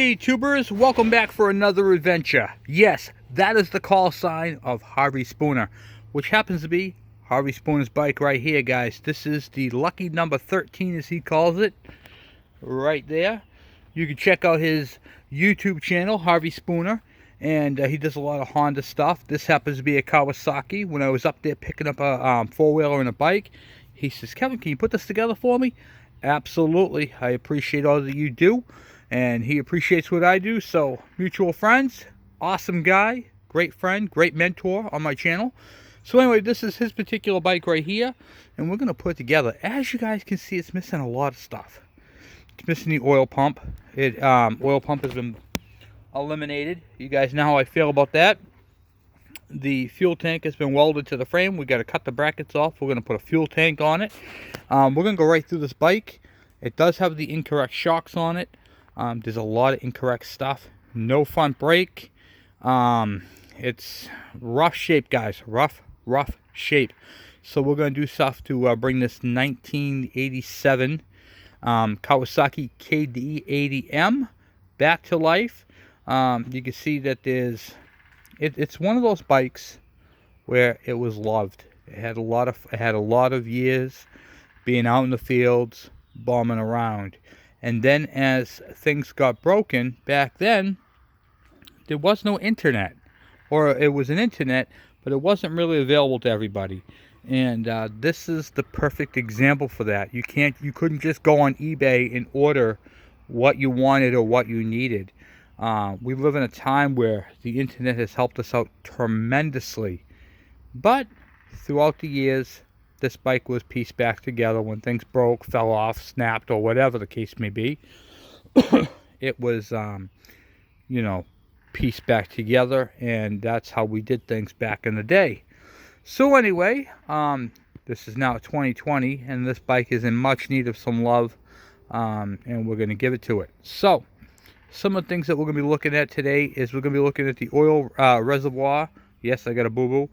Hey tubers, welcome back for another adventure. Yes, that is the call sign of Harvey Spooner, which happens to be Harvey Spooner's bike right here, guys. This is the lucky number 13, as he calls it, right there. You can check out his YouTube channel, Harvey Spooner, and he does a lot of Honda stuff. This happens to be a Kawasaki. When I was up there picking up a four-wheeler and a bike, he says, Kevin, can you put this together for me? Absolutely. I appreciate all that you do, and he appreciates what I do. So, mutual friends, awesome guy, great friend, great mentor on my channel. So anyway, this is his particular bike right here, and we're going to put it together. As you guys can see, it's missing a lot of stuff. It's missing the oil pump. Oil pump has been eliminated. You guys know how I feel about that. The fuel tank has been welded to the frame. We got to cut the brackets off. We're going to put a fuel tank on it. We're going to go right through this bike. It does have the incorrect shocks on it. There's a lot of incorrect stuff. No front brake. It's rough shape, guys. Rough shape. So we're going to do stuff to bring this 1987 Kawasaki KD80M back to life. You can see that it's one of those bikes where it was loved. It had a lot of years being out in the fields, bombing around. And then as things got broken, back then, there was no internet. Or it was an internet, but it wasn't really available to everybody. And this is the perfect example for that. You couldn't just go on eBay and order what you wanted or what you needed. We live in a time where the internet has helped us out tremendously. But throughout the years, this bike was pieced back together. When things broke, fell off, snapped, or whatever the case may be, it was, pieced back together, and that's how we did things back in the day. So anyway, this is now 2020, and this bike is in much need of some love, and we're going to give it to it. So, some of the things that we're going to be looking at today is we're going to be looking at the oil reservoir. Yes, I got a boo-boo.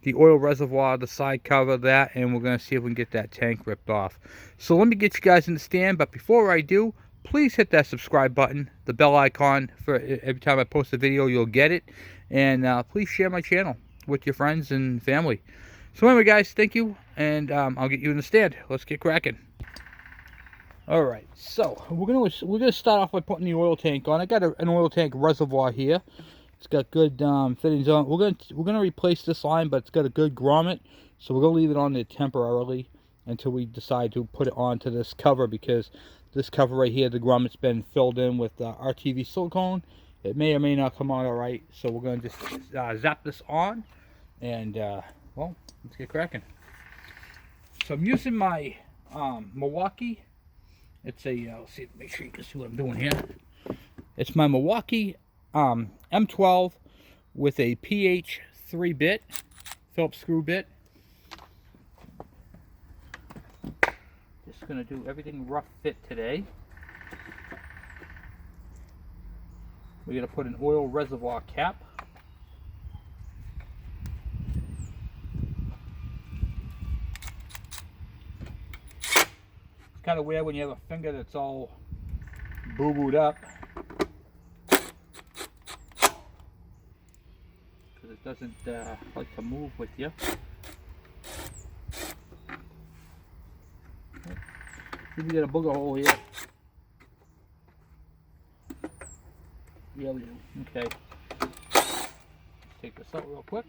The oil reservoir, the side cover, that, and we're going to see if we can get that tank ripped off. So let me get you guys in the stand, but before I do, please hit that subscribe button, the bell icon, for every time I post a video, you'll get it. And please share my channel with your friends and family. So anyway, guys, thank you, and I'll get you in the stand. Let's get cracking. All right, so we're gonna start off by putting the oil tank on. I got an oil tank reservoir here. It's got good fittings on. We're gonna replace this line, but it's got a good grommet, so we're gonna leave it on there temporarily until we decide to put it onto this cover, because this cover right here, the grommet's been filled in with RTV silicone. It may or may not come out all right, so we're gonna just zap this on, and well, let's get cracking. So I'm using my Milwaukee. It's a, let's see, make sure you can see what I'm doing here. It's my Milwaukee M12 with a PH 3-bit, Phillips screw bit. Just going to do everything rough fit today. We're going to put an oil reservoir cap. Kind of weird when you have a finger that's all boo-booed up, because it doesn't like to move with you. See, we got a booger hole here. Yeah, we do. Okay. Let's take this out real quick.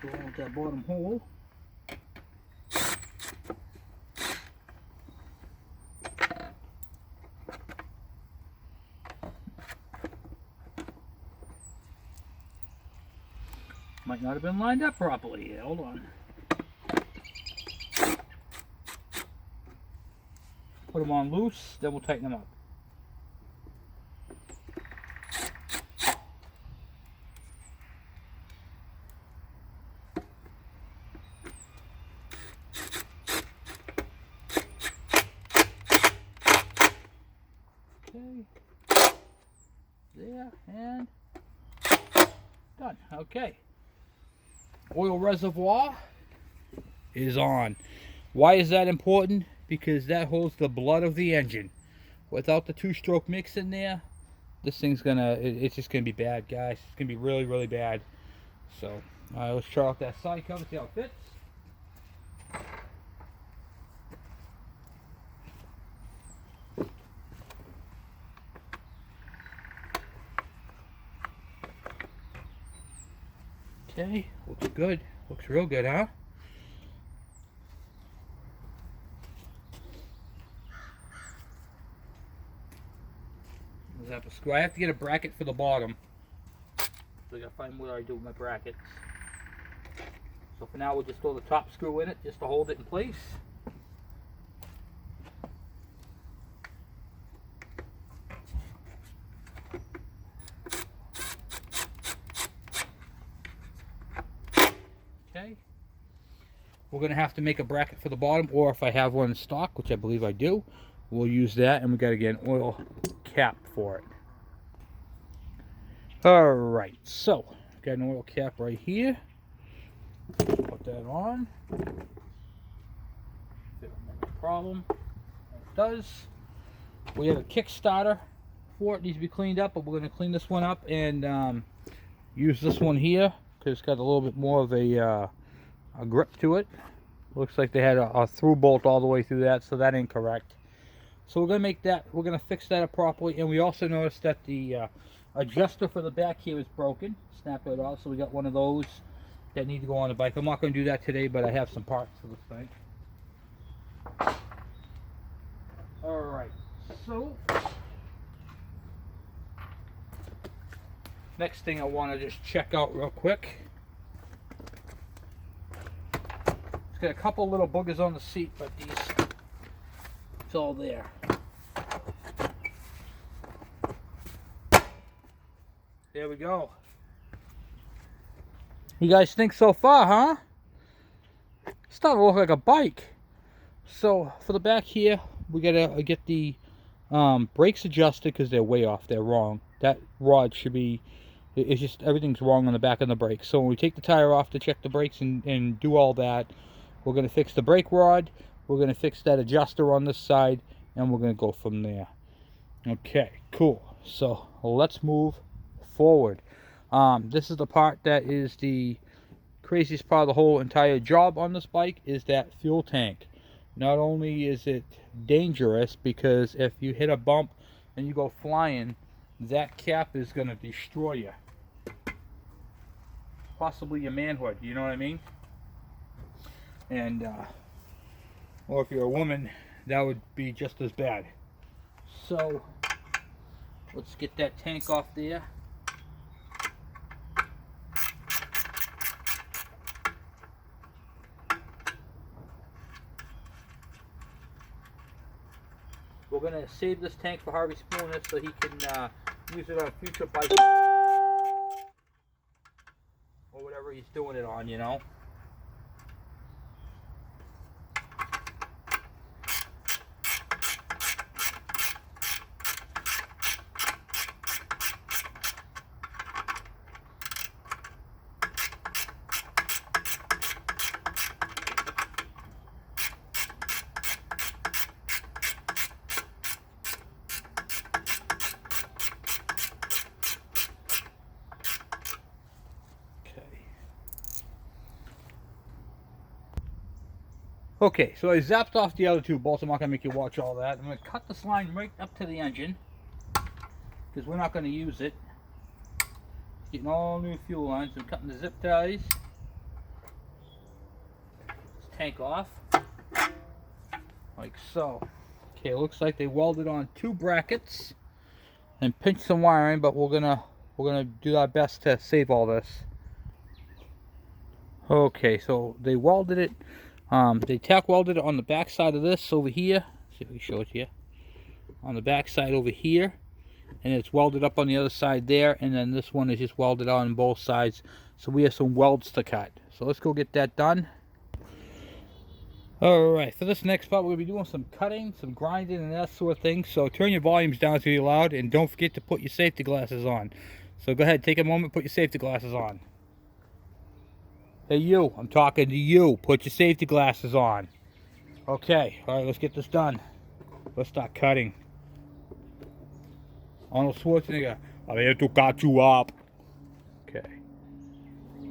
Go on with that bottom hole. Might not have been lined up properly. Yeah, hold on. Put them on loose, then we'll tighten them up. Okay. There, and done. Okay. Oil reservoir is on. Why is that important? Because that holds the blood of the engine. without the two-stroke mix in there, this thing's it's just gonna be bad, guys. It's gonna be really, really bad. So, let's try out that side cover, see how it fits. Okay, looks good. Looks real good, huh? I have to get a bracket for the bottom. So I gotta find what I do with my brackets. So for now we'll just throw the top screw in it just to hold it in place. Okay. We're gonna have to make a bracket for the bottom, or if I have one in stock, which I believe I do, we'll use that, and we gotta get an oil cap for it. Alright, so got an oil cap right here. Put that on. No problem. It does. We have a Kickstarter for it. Needs to be cleaned up, but we're going to clean this one up and use this one here because it's got a little bit more of a grip to it. Looks like they had a through bolt all the way through that, so that ain't correct. So we're going to make that. We're going to fix that up properly, and we also noticed that the adjuster for the back here is broken. Snap it off, so we got one of those that need to go on the bike. I'm not going to do that today, but I have some parts for this thing. Alright, so next thing I want to just check out real quick. It's got a couple little boogers on the seat, but it's all there. There we go. You guys think so far, huh? It's starting to look like a bike. So for the back here, we gotta get the brakes adjusted because they're way off. They're wrong. That rod should be. It's just everything's wrong on the back of the brakes. So when we take the tire off to check the brakes and do all that, we're gonna fix the brake rod. We're gonna fix that adjuster on this side, and we're gonna go from there. Okay, cool. So let's move forward. This is the part that is the craziest part of the whole entire job on this bike, is that fuel tank. Not only is it dangerous, because if you hit a bump and you go flying, that cap is going to destroy you. Possibly your manhood, you know what I mean? And, or if you're a woman, that would be just as bad. So, let's get that tank off there. We're going to save this tank for Harvey Spooner so he can use it on future bikes. Or whatever he's doing it on, you know. Okay, so I zapped off the other two bolts. I'm not going to make you watch all that. I'm going to cut this line right up to the engine, because we're not going to use it. Getting all new fuel lines. I'm cutting the zip ties. This tank off. Like so. Okay, it looks like they welded on two brackets and pinched some wiring, but we're gonna do our best to save all this. Okay, so they welded it. They tack welded it on the back side of this over here. See if we can show it to you. On the back side over here, and it's welded up on the other side there, and then this one is just welded on both sides. So we have some welds to cut. So let's go get that done. Alright, for this next part, we're going to be doing some cutting, some grinding, and that sort of thing. So turn your volumes down to be loud, and don't forget to put your safety glasses on. So go ahead, take a moment, put your safety glasses on. Hey you, I'm talking to you. Put your safety glasses on. Okay, alright, let's get this done. Let's start cutting. Arnold Schwarzenegger, I'm here to cut you up. Okay.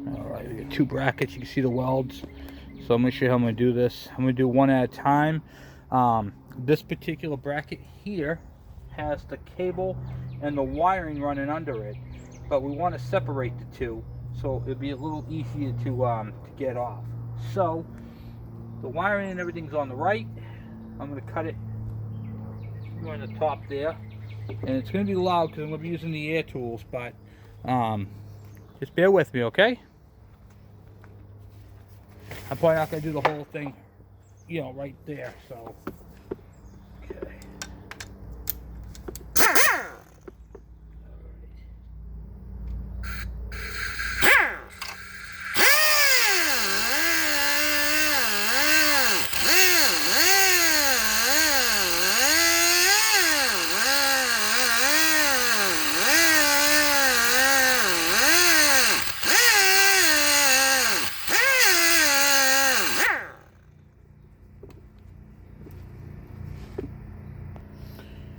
Alright, we got 2 brackets. You can see the welds. So I'm going to show you how I'm going to do this. I'm going to do one at a time. This particular bracket here has the cable and the wiring running under it. But we want to separate the two, so it'll be a little easier to get off. So the wiring and everything's on the right. I'm going to cut it on the top there, and it's going to be loud because I'm going to be using the air tools, but just bear with me, okay? I'm probably not going to do the whole thing, you know, right there, so okay.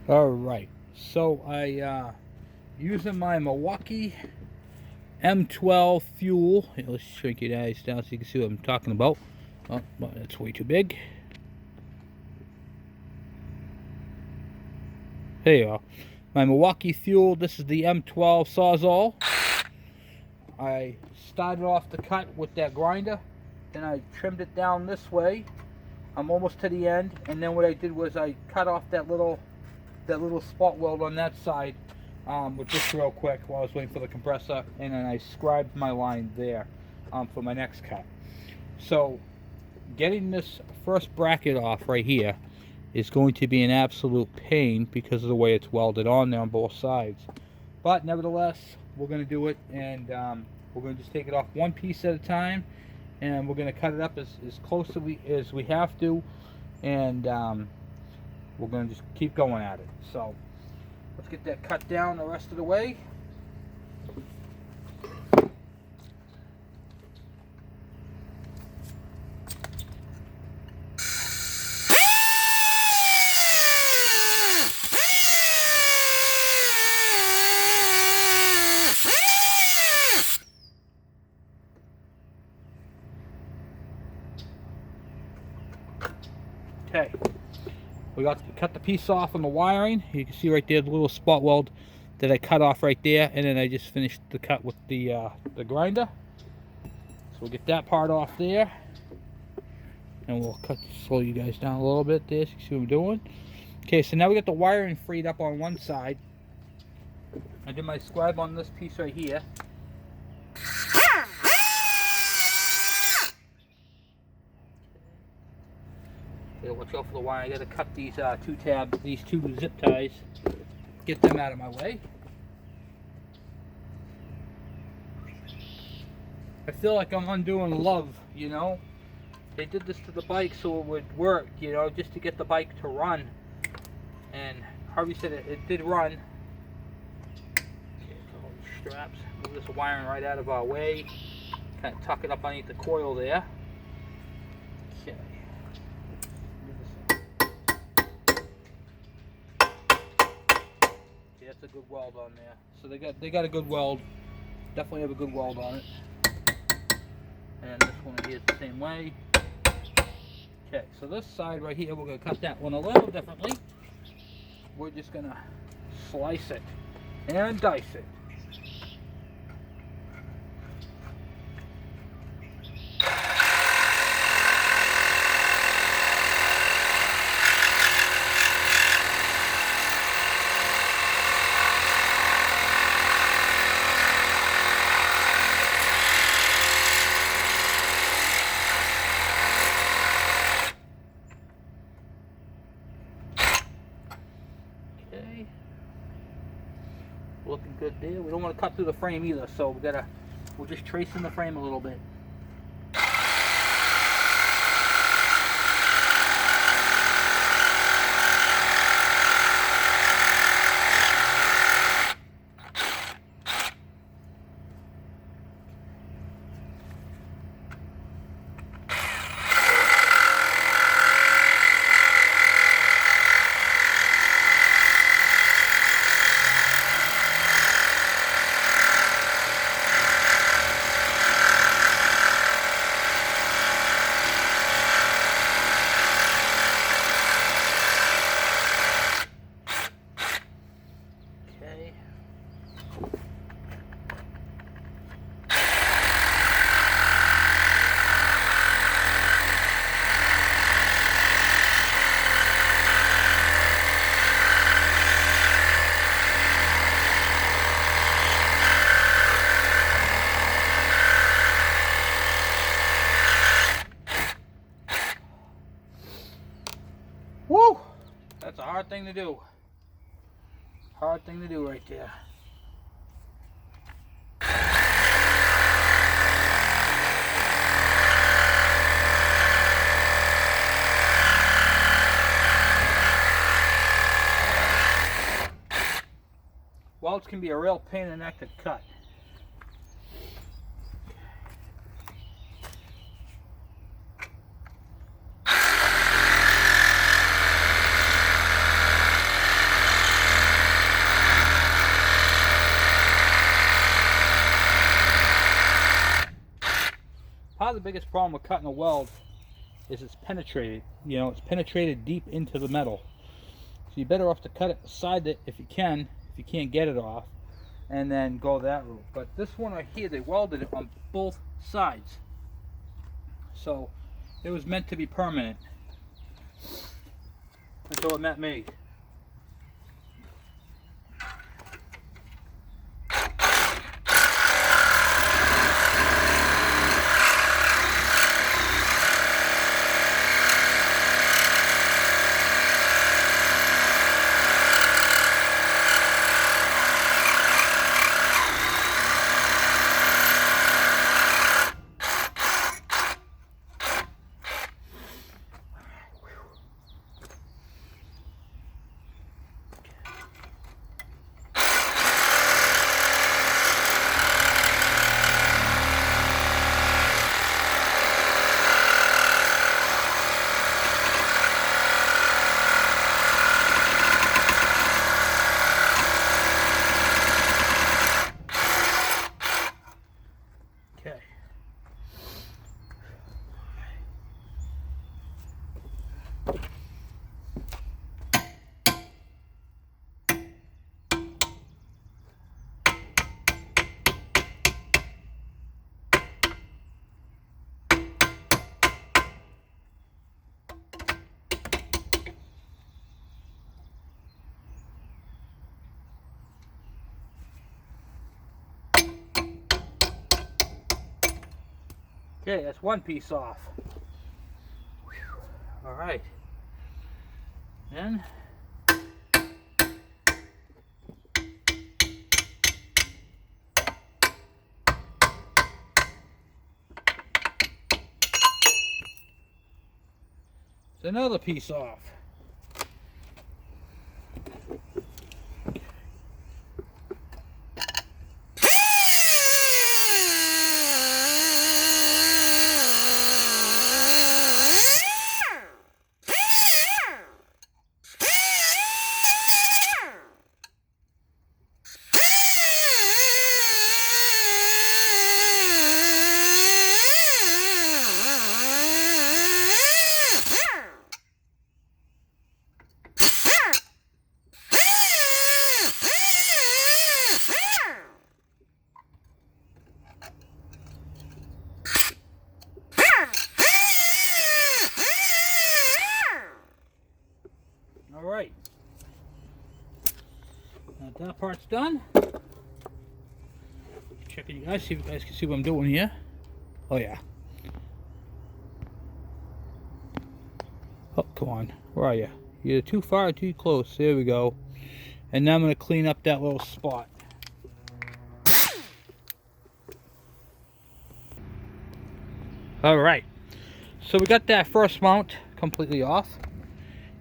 Alright, so I using my Milwaukee M12 fuel. Here, let's shrink your eyes down so you can see what I'm talking about. Oh, well, that's way too big. There you go. My Milwaukee fuel. This is the M12 Sawzall. I started off the cut with that grinder, then I trimmed it down this way. I'm almost to the end, and then what I did was I cut off that little spot weld on that side with just real quick while I was waiting for the compressor, and then I scribed my line there for my next cut. So getting this first bracket off right here is going to be an absolute pain because of the way it's welded on there on both sides. But nevertheless, we're going to do it, and we're going to just take it off one piece at a time, and we're going to cut it up as close as we have to, and we're going to just keep going at it. So let's get that cut down the rest of the way. Okay. We cut the piece off on the wiring. You can see right there the little spot weld that I cut off right there, and then I just finished the cut with the grinder. So we'll get that part off there, and we'll slow you guys down a little bit there so you see what I'm doing. Okay, so now we got the wiring freed up on one side. I did my scribe on this piece right here. Watch out for the wire. I gotta cut these these two zip ties, get them out of my way. I feel like I'm undoing love, you know. They did this to the bike so it would work, you know, just to get the bike to run. And Harvey said it did run. Okay, so all these straps. Move this wiring right out of our way. Kind of tuck it up underneath the coil there. Okay. That's a good weld on there. So they got a good weld. Definitely have a good weld on it. And this one here is the same way. Okay, so this side right here, we're gonna cut that one a little differently. We're just gonna slice it and dice it. Looking good there. We don't want to cut through the frame either, so we're just tracing the frame a little bit. do. Hard thing to do right there. Welds can be a real pain in the neck to cut. Part of the biggest problem with cutting a weld is it's penetrated. You know, it's penetrated deep into the metal. So you're better off to cut it beside it if you can, if you can't get it off, and then go that route. But this one right here, they welded it on both sides. So it was meant to be permanent until it met me. Okay, that's one piece off. All right. Then there's another piece off. Alright, now that part's done. Checking you guys, see if you guys can see what I'm doing here. Oh yeah. Oh, come on, where are you? You're too far or too close, there we go. And now I'm going to clean up that little spot. Alright, so we got that first mount completely off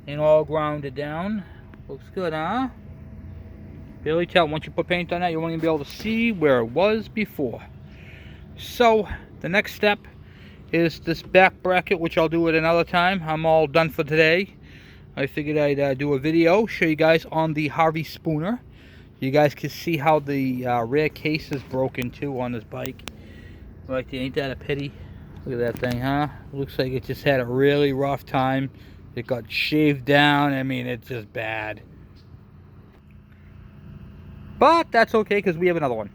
and all grounded down. Looks good, huh? Really tell, once you put paint on that, you're only going to be able to see where it was before. So the next step is this back bracket, which I'll do at another time. I'm all done for today. I figured I'd do a video, show you guys on the Harvey Spooner. You guys can see how the rear case is broken too on this bike. Like, ain't that a pity? Look at that thing, huh? Looks like it just had a really rough time. It got shaved down. I mean, it's just bad. But that's okay because we have another one.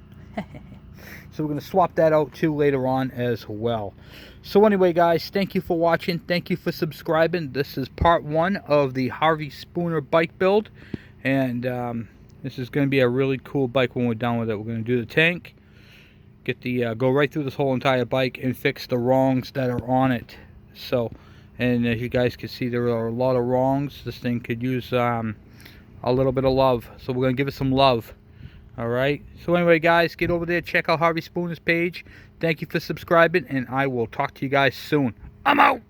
So we're going to swap that out too later on as well. So anyway, guys, thank you for watching. Thank you for subscribing. This is part 1 of the Harvey Spooner bike build. And this is going to be a really cool bike when we're done with it. We're going to do the tank. Get the go right through this whole entire bike and fix the wrongs that are on it. So And as you guys can see, there are a lot of wrongs. This thing could use a little bit of love, so we're gonna give it some love. Alright, so anyway guys, get over there, check out Harvey Spooner's page. Thank you for subscribing, and I will talk to you guys soon. I'm out.